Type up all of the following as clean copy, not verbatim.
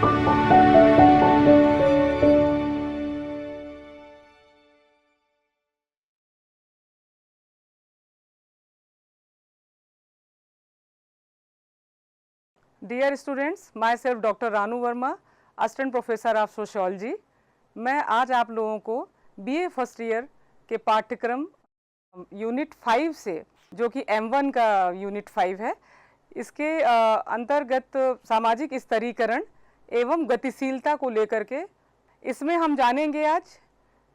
Dear students, myself doctor Ranu Verma, assistant professor of sociology. मैं आज आप लोगों को बीए फर्स्ट ईयर के पाठ्यक्रम यूनिट 5 से, जो कि M1 का यूनिट 5 है, इसके अंतर्गत सामाजिक स्तरीकरण एवं गतिशीलता को लेकर के इसमें हम जानेंगे आज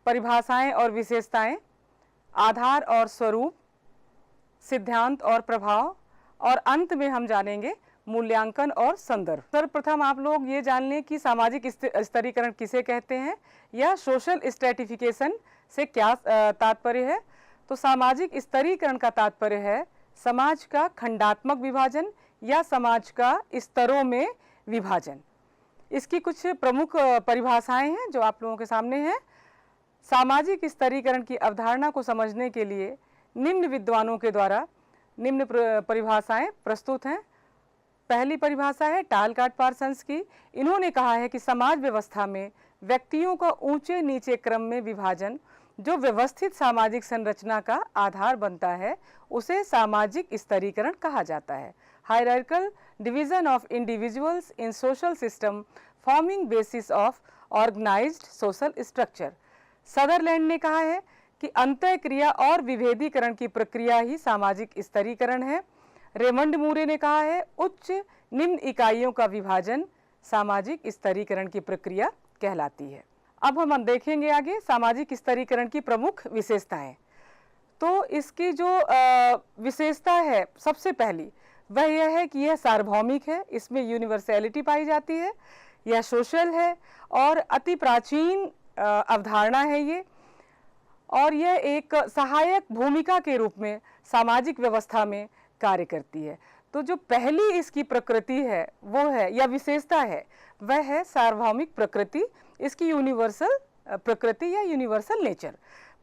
परिभाषाएं और विशेषताएं, आधार और स्वरूप, सिद्धांत और प्रभाव, और अंत में हम जानेंगे मूल्यांकन और संदर्भ। सर्वप्रथम आप लोग ये जान लें कि सामाजिक स्तरीकरण किसे कहते हैं या सोशल स्ट्रेटिफिकेशन से क्या तात्पर्य है। तो सामाजिक स्तरीकरण का तात्पर्य है समाज का खंडात्मक विभाजन या समाज का स्तरों में विभाजन। इसकी कुछ प्रमुख परिभाषाएं हैं जो आप लोगों के सामने हैं। सामाजिक स्तरीकरण की अवधारणा को समझने के लिए निम्न विद्वानों के द्वारा निम्न परिभाषाएं प्रस्तुत हैं। पहली परिभाषा है टालकाट पार्सन्स की। इन्होंने कहा है कि समाज व्यवस्था में व्यक्तियों का ऊंचे नीचे क्रम में विभाजन जो व्यवस्थित सामाजिक संरचना का आधार बनता है उसे सामाजिक स्तरीकरण कहा जाता है। Hierarchical division of individuals in social system forming basis of organized social structure. Sutherland ने कहा है कि अंतःक्रिया और विभेदीकरण की प्रक्रिया ही सामाजिक स्तरीकरण है। रेमंड मूरे ने कहा है उच्च निम्न इकाइयों का विभाजन सामाजिक स्तरीकरण की प्रक्रिया कहलाती है। अब हम देखेंगे आगे सामाजिक स्तरीकरण की प्रमुख विशेषताएं। तो इसकी जो विशेषता है सबसे पहली वह यह है कि यह सार्वभौमिक है, इसमें यूनिवर्सैलिटी पाई जाती है, यह सोशल है और अति प्राचीन अवधारणा है ये, और यह एक सहायक भूमिका के रूप में सामाजिक व्यवस्था में कार्य करती है। तो जो पहली इसकी प्रकृति है वो है या विशेषता है वह है सार्वभौमिक प्रकृति, इसकी यूनिवर्सल प्रकृति या यूनिवर्सल नेचर।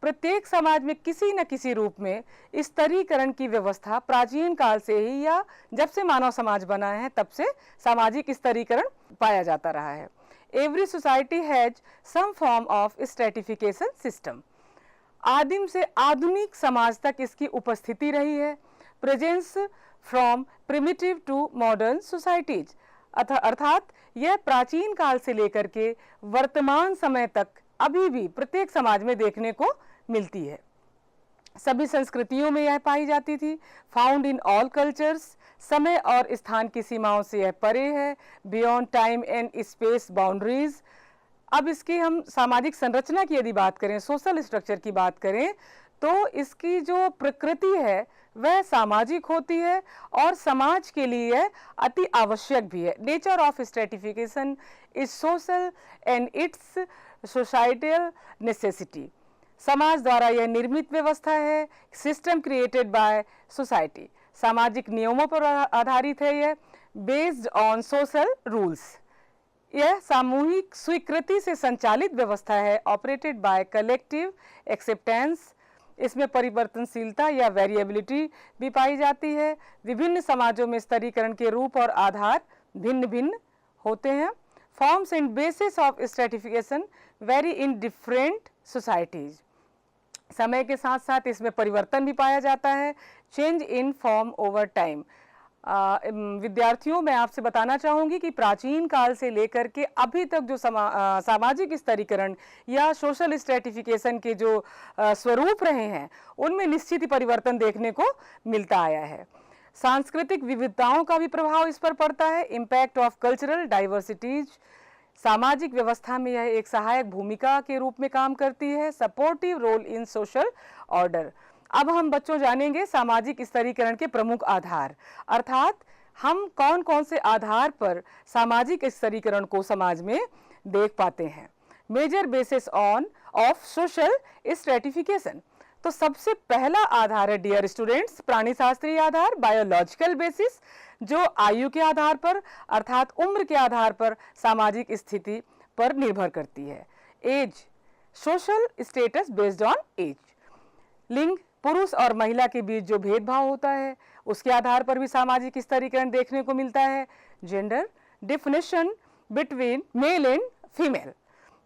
प्रत्येक समाज में किसी न किसी रूप में स्तरीकरण की व्यवस्था प्राचीन काल से ही या जब से मानव समाज बना है तब से सामाजिक स्तरीकरण पाया जाता रहा है। Every society has some form of stratification system. आदिम से आधुनिक समाज तक इसकी उपस्थिति रही है। Presence from primitive to modern societies, अर्थात यह प्राचीन काल से लेकर के वर्तमान समय तक अभी भी प्रत्येक समाज में देखने को मिलती है। सभी संस्कृतियों में यह पाई जाती थी। फाउंड इन ऑल कल्चर्स, समय और स्थान की सीमाओं से यह परे है, beyond time and space boundaries. अब इसकी हम सामाजिक संरचना की यदि बात करें, सोशल स्ट्रक्चर की बात करें, तो इसकी जो प्रकृति है वह सामाजिक होती है और समाज के लिए अति आवश्यक भी है। Nature of stratification is social and it's societal necessity. समाज द्वारा यह निर्मित व्यवस्था है, सिस्टम क्रिएटेड बाय सोसाइटी। सामाजिक नियमों पर आधारित है यह, बेस्ड ऑन सोशल रूल्स। यह सामूहिक स्वीकृति से संचालित व्यवस्था है, ऑपरेटेड बाय कलेक्टिव एक्सेप्टेंस। इसमें परिवर्तनशीलता या वेरिएबिलिटी भी पाई जाती है। विभिन्न समाजों में स्तरीकरण के रूप और आधार भिन्न भिन्न होते हैं। Forms and bases of stratification very in different societies. समय के साथ साथ इसमें परिवर्तन भी पाया जाता है, change in form over time. विद्यार्थियों, मैं आपसे बताना चाहूँगी कि प्राचीन काल से लेकर के अभी तक जो सामाजिक स्तरीकरण या सोशल स्ट्रेटिफिकेशन के जो स्वरूप रहे हैं उनमें निश्चित ही परिवर्तन देखने को मिलता आया है। सांस्कृतिक विविधताओं का भी प्रभाव इस पर पड़ता है। Impact of cultural diversities. सामाजिक व्यवस्था में यह एक सहायक भूमिका के रूप में काम करती है। Supportive role in social order. अब हम बच्चों जानेंगे सामाजिक स्तरीकरण के प्रमुख आधार, अर्थात हम कौन कौन से आधार पर सामाजिक स्तरीकरण को समाज में देख पाते हैं। Major basis on of social stratification. तो सबसे पहला आधार है डियर स्टूडेंट्स प्राणी शास्त्रीय आधार, बायोलॉजिकल बेसिस, जो आयु के आधार पर अर्थात उम्र के आधार पर सामाजिक स्थिति पर निर्भर करती है। Age, social status based on age. लिंग, पुरुष और महिला के बीच जो भेदभाव होता है उसके आधार पर भी सामाजिक स्तरीकरण देखने को मिलता है। Gender, definition between male and female.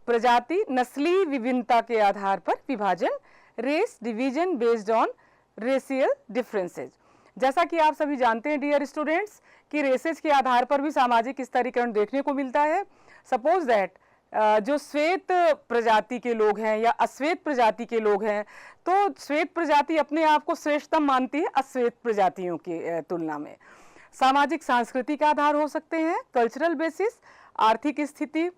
प्रजाति नस्लीय विभिन्नता के आधार पर विभाजन, race division based on racial differences. जैसा कि आप सभी जानते हैं डियर स्टूडेंट्स कि रेसेस के आधार पर भी सामाजिक स्तरीकरण देखने को मिलता है। सपोज दैट जो श्वेत प्रजाति के लोग हैं या अश्वेत प्रजाति के लोग हैं, तो श्वेत प्रजाति अपने आप को श्रेष्ठतम मानती है अश्वेत प्रजातियों की तुलना में। सामाजिक सांस्कृतिक आधार हो सकते हैं, कल्चरल बेसिस, आर्थिक स्थिति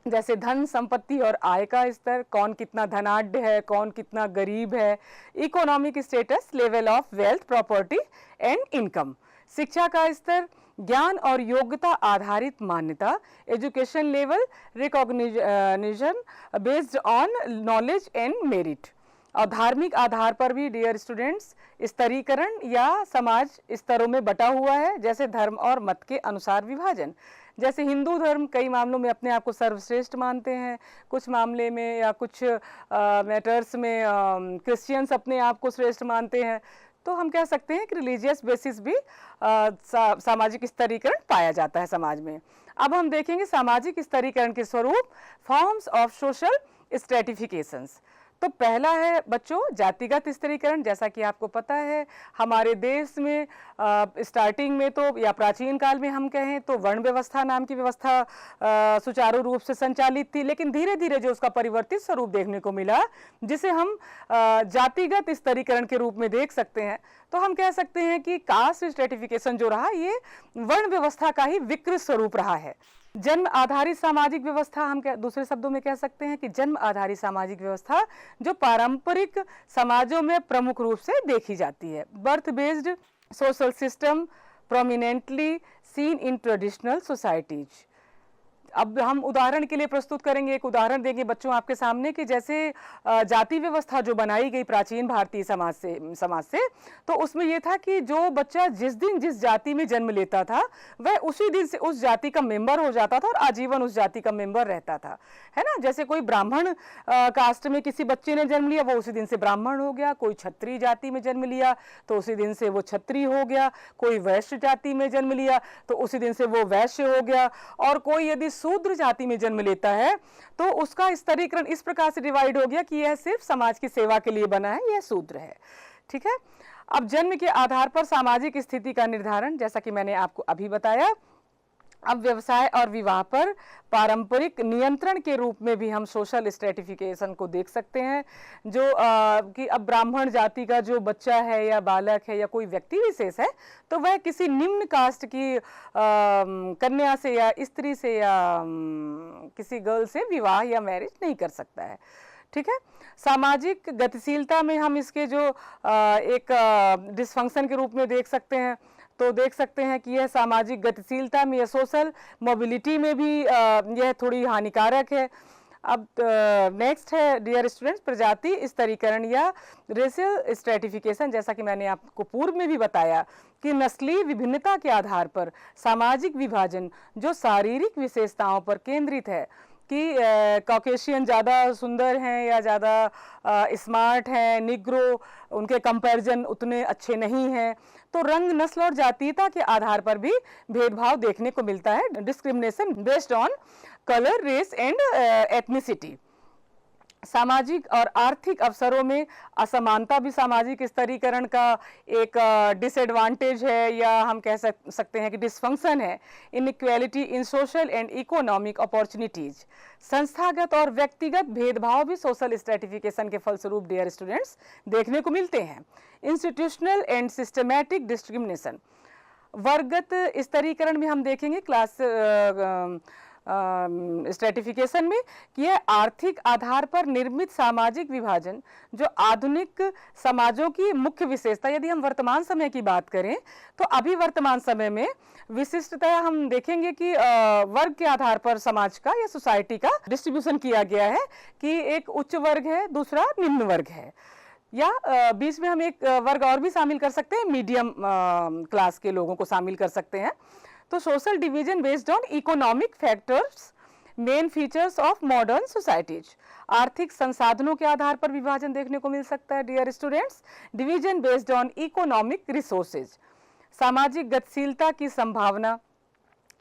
जैसे धन संपत्ति और आय का स्तर, कौन कितना धनाढ्य है, कौन कितना गरीब है, economic status, level of wealth, property and income, शिक्षा का स्तर, ज्ञान और योग्यता आधारित मान्यता, education level, recognition based on knowledge and merit. और धार्मिक आधार पर भी डियर स्टूडेंट्स स्तरीकरण या समाज स्तरों में बटा हुआ है, जैसे धर्म और मत के अनुसार विभाजन। जैसे हिंदू धर्म कई मामलों में अपने आप को सर्वश्रेष्ठ मानते हैं, कुछ मामले में या कुछ मैटर्स में क्रिश्चियंस अपने आप को श्रेष्ठ मानते हैं। तो हम कह सकते हैं कि रिलीजियस बेसिस भी सामाजिक स्तरीकरण पाया जाता है समाज में। अब हम देखेंगे सामाजिक स्तरीकरण के स्वरूप, फॉर्म्स ऑफ सोशल स्ट्रेटिफिकेशंस। तो पहला है बच्चों जातिगत स्तरीकरण। जैसा कि आपको पता है हमारे देश में स्टार्टिंग में तो या प्राचीन काल में हम कहें तो वर्ण व्यवस्था नाम की व्यवस्था सुचारू रूप से संचालित थी, लेकिन धीरे धीरे जो उसका परिवर्तित स्वरूप देखने को मिला, जिसे हम जातिगत स्तरीकरण के रूप में देख सकते हैं, तो हम कह सकते हैं कि कास्ट स्ट्रेटिफिकेशन जो रहा ये वर्ण व्यवस्था का ही विकृत स्वरूप रहा है। जन्म आधारित सामाजिक व्यवस्था हम दूसरे शब्दों में कह सकते हैं कि जन्म आधारित सामाजिक व्यवस्था जो पारंपरिक समाजों में प्रमुख रूप से देखी जाती है। Birth based social system prominently seen in traditional societies. अब हम उदाहरण के लिए प्रस्तुत करेंगे, एक उदाहरण देंगे बच्चों आपके सामने कि जैसे जाति व्यवस्था जो बनाई गई प्राचीन भारतीय समाज से, तो उसमें यह था कि जो बच्चा जिस दिन जिस जाति में जन्म लेता था वह उसी दिन से उस जाति का मेंबर हो जाता था और आजीवन उस जाति का मेंबर रहता था, है ना। जैसे कोई ब्राह्मण कास्ट में किसी बच्चे ने जन्म लिया, वो उसी दिन से ब्राह्मण हो गया। कोई क्षत्रिय जाति में जन्म लिया तो उसी दिन से वो क्षत्रिय हो गया। कोई वैश्य जाति में जन्म लिया तो उसी दिन से वो वैश्य हो गया। और कोई यदि शूद्र जाति में जन्म लेता है तो उसका स्तरीकरण इस प्रकार से डिवाइड हो गया कि यह सिर्फ समाज की सेवा के लिए बना है, यह शूद्र है। ठीक है। अब जन्म के आधार पर सामाजिक स्थिति का निर्धारण, जैसा कि मैंने आपको अभी बताया। अब व्यवसाय और विवाह पर पारंपरिक नियंत्रण के रूप में भी हम सोशल स्ट्रेटिफिकेशन को देख सकते हैं, जो कि अब ब्राह्मण जाति का जो बच्चा है या बालक है या कोई व्यक्ति विशेष है तो वह किसी निम्न कास्ट की कन्या से या स्त्री से या किसी गर्ल से विवाह या मैरिज नहीं कर सकता है। ठीक है। सामाजिक गतिशीलता में हम इसके जो एक डिसफंक्शन के रूप में देख सकते हैं, तो देख सकते हैं कि यह सामाजिक गतिशीलता में या सोशल मोबिलिटी में भी यह थोड़ी हानिकारक है। अब नेक्स्ट है डियर स्टूडेंट्स प्रजाति स्तरीकरण या रेशियल स्ट्रेटिफिकेशन। जैसा कि मैंने आपको पूर्व में भी बताया कि नस्लीय विभिन्नता के आधार पर सामाजिक विभाजन जो शारीरिक विशेषताओं पर केंद्रित है कि कॉकेशियन ज़्यादा सुंदर हैं या ज़्यादा स्मार्ट हैं, निग्रो उनके कंपैरिजन उतने अच्छे नहीं हैं, तो रंग नस्ल और जातीयता के आधार पर भी भेदभाव देखने को मिलता है, discrimination based on colour, race and ethnicity. सामाजिक और आर्थिक अवसरों में असमानता भी सामाजिक स्तरीकरण का एक डिसएडवांटेज है या हम कह सकते हैं कि डिसफंक्शन है। Inequality in social and economic opportunities. संस्थागत और व्यक्तिगत भेदभाव भी सोशल स्ट्रेटिफिकेशन के फलस्वरूप डियर स्टूडेंट्स देखने को मिलते हैं। Institutional and systematic discrimination. वर्गगत स्तरीकरण में हम देखेंगे क्लास स्ट्रेटिफिकेशन में कि यह आर्थिक आधार पर निर्मित सामाजिक विभाजन जो आधुनिक समाजों की मुख्य विशेषता। यदि हम वर्तमान समय की बात करें तो अभी वर्तमान समय में विशिष्टतः हम देखेंगे कि वर्ग के आधार पर समाज का या सोसाइटी का डिस्ट्रीब्यूशन किया गया है कि एक उच्च वर्ग है, दूसरा निम्न वर्ग है, या बीच में हम एक वर्ग और भी शामिल कर सकते हैं, मीडियम क्लास के लोगों को शामिल कर सकते हैं। तो social division based on economic factors main features of modern societies. आर्थिक संसाधनों के आधार पर विभाजन देखने को मिल सकता है dear students. Division based on economic resources. सामाजिक गतिशीलता की संभावना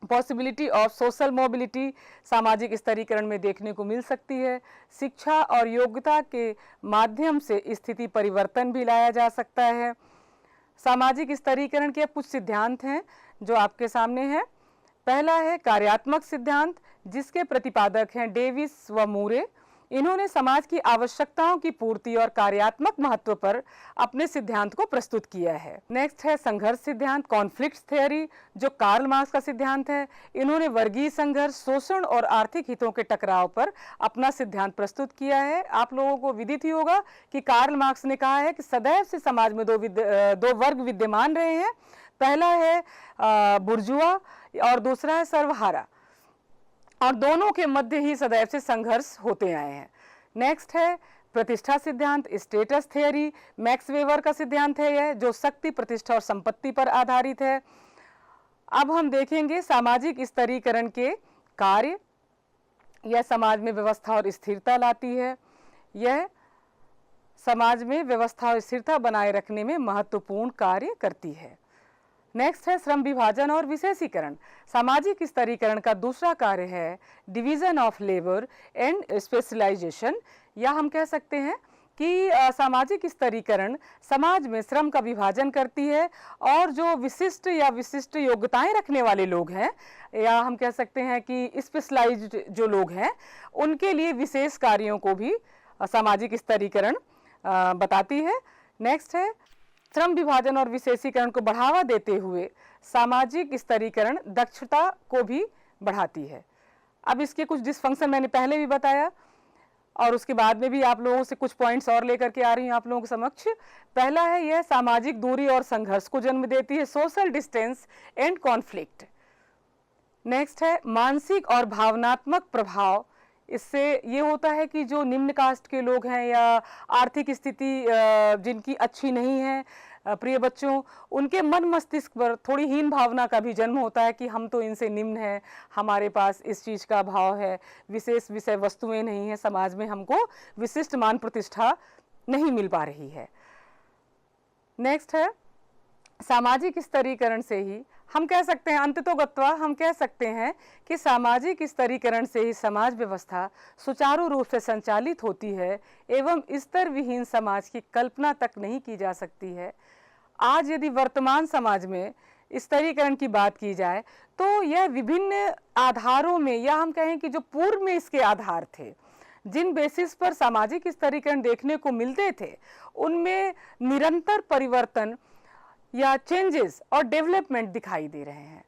पॉसिबिलिटी ऑफ सोशल मोबिलिटी सामाजिक स्तरीकरण में देखने को मिल सकती है। शिक्षा और योग्यता के माध्यम से स्थिति परिवर्तन भी लाया जा सकता है। सामाजिक स्तरीकरण के कुछ सिद्धांत हैं जो आपके सामने हैं। पहला है कार्यात्मक सिद्धांत, जिसके प्रतिपादक हैं डेविस व मूरे। इन्होंने समाज की आवश्यकताओं की पूर्ति और कार्यात्मक महत्व पर अपने सिद्धांत को प्रस्तुत किया है। नेक्स्ट है संघर्ष सिद्धांत, कॉन्फ्लिक्ट थ्योरी, जो कार्ल मार्क्स का सिद्धांत है। इन्होंने वर्गीय संघर्ष, शोषण और आर्थिक हितों के टकराव पर अपना सिद्धांत प्रस्तुत किया है। आप लोगों को विदित ही होगा कि कार्ल मार्क्स ने कहा है कि सदैव से समाज में दो वर्ग विद्यमान रहे हैं। पहला है बुर्जुआ और दूसरा है सर्वहारा, और दोनों के मध्य ही सदैव से संघर्ष होते आए हैं। नेक्स्ट है प्रतिष्ठा सिद्धांत, स्टेटस थ्योरी। मैक्स वेबर का सिद्धांत है यह, जो शक्ति, प्रतिष्ठा और संपत्ति पर आधारित है। अब हम देखेंगे सामाजिक स्तरीकरण के कार्य। यह समाज में व्यवस्था और स्थिरता लाती है। यह समाज में व्यवस्था और स्थिरता बनाए रखने में महत्वपूर्ण कार्य करती है। नेक्स्ट है श्रम विभाजन और विशेषीकरण। सामाजिक स्तरीकरण का दूसरा कार्य है division of labour and specialisation, या हम कह सकते हैं कि सामाजिक स्तरीकरण समाज में श्रम का विभाजन करती है, और जो विशिष्ट योग्यताएं रखने वाले लोग हैं, या हम कह सकते हैं कि स्पेशलाइज्ड जो लोग हैं, उनके लिए विशेष कार्यों को भी सामाजिक स्तरीकरण बताती है। नेक्स्ट है श्रम विभाजन और विशेषीकरण को बढ़ावा देते हुए सामाजिक स्तरीकरण दक्षता को भी बढ़ाती है। अब इसके कुछ डिसफंक्शन मैंने पहले भी बताया, और उसके बाद में भी आप लोगों से कुछ पॉइंट्स और लेकर के आ रही हूँ आप लोगों के समक्ष। पहला है यह सामाजिक दूरी और संघर्ष को जन्म देती है, social distance and conflict. Next है मानसिक और भावनात्मक प्रभाव। इससे ये होता है कि जो निम्न कास्ट के लोग हैं या आर्थिक स्थिति जिनकी अच्छी नहीं है, प्रिय बच्चों, उनके मन मस्तिष्क पर थोड़ी हीन भावना का भी जन्म होता है कि हम तो इनसे निम्न हैं, हमारे पास इस चीज़ का अभाव है, विशेष विषय वस्तुएं नहीं है, समाज में हमको विशिष्ट मान प्रतिष्ठा नहीं मिल पा रही है। नेक्स्ट है सामाजिक स्तरीकरण से ही हम कह सकते हैं, अंततोगत्वा हम कह सकते हैं कि सामाजिक स्तरीकरण से ही समाज व्यवस्था सुचारू रूप से संचालित होती है एवं स्तर विहीन समाज की कल्पना तक नहीं की जा सकती है। आज यदि वर्तमान समाज में स्तरीकरण की बात की जाए तो यह विभिन्न आधारों में, या हम कहें कि जो पूर्व में इसके आधार थे, जिन बेसिस पर सामाजिक स्तरीकरण देखने को मिलते थे, उनमें निरंतर परिवर्तन या चेंजेस और डेवलपमेंट दिखाई दे रहे हैं।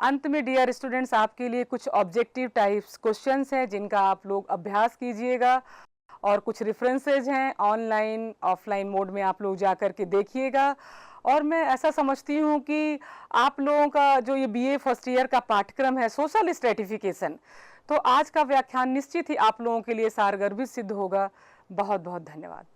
अंत में डियर स्टूडेंट्स, आपके लिए कुछ ऑब्जेक्टिव टाइप्स क्वेश्चंस हैं जिनका आप लोग अभ्यास कीजिएगा, और कुछ रेफरेंसेज हैं ऑनलाइन ऑफलाइन मोड में आप लोग जा कर के देखिएगा। और मैं ऐसा समझती हूँ कि आप लोगों का जो ये बीए फर्स्ट ईयर का पाठ्यक्रम है सोशल स्ट्रेटिफिकेशन, तो आज का व्याख्यान निश्चित ही आप लोगों के लिए सारगर भी सिद्ध होगा। बहुत बहुत धन्यवाद।